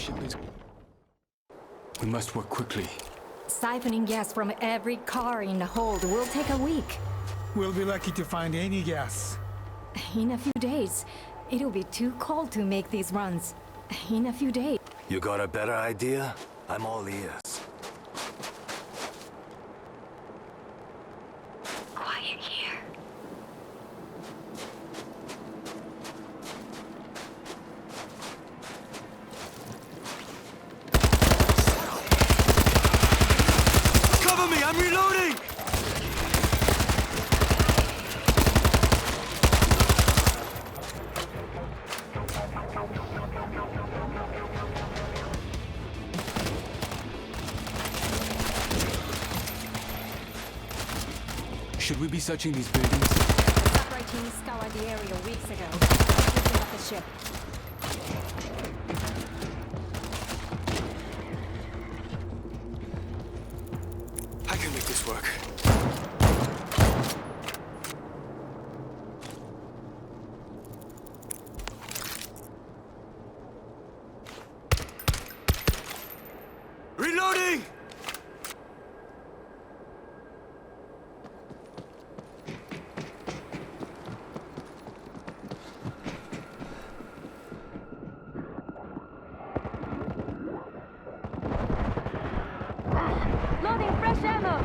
ship is... We must work quickly. Siphoning gas from every car in the hold will take a week. We'll be lucky to find any gas. In a few days, it'll be too cold to make these runs. In a few days. You got a better idea? I'm all ears. Quiet here. Cover me! I'm reloading! Should we be searching these buildings? The supply team scoured the area weeks ago. Picking up the ship. I can make this work. Reloading! Loading fresh ammo!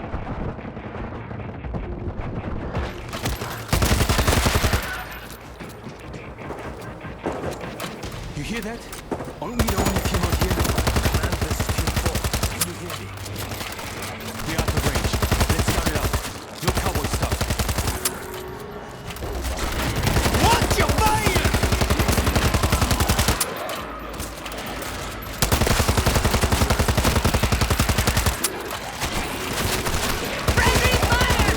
You hear that? Aren't we the only team out here? Man, this is Team 4. Can you hear me? We're out of range. Let's start it up. No cowboy stuff. Watch your fire! Friendly fire!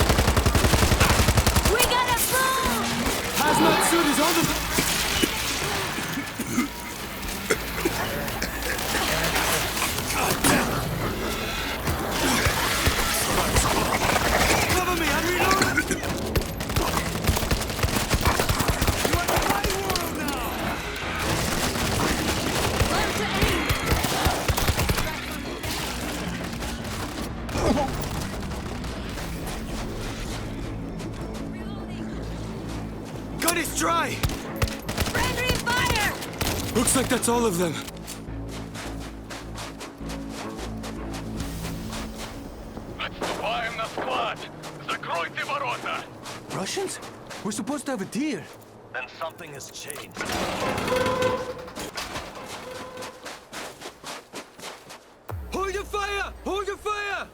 We got a fool! Hazmat suit is on the... Cover me! I'm reloading! You are in my world now! Learn to aim! Gun is dry! Friendly fire! Looks like that's all of them. Отступаем на склад! Закройте ворота! Russians? We're supposed to have a deal. Then something has changed. Hold your fire! Hold your fire!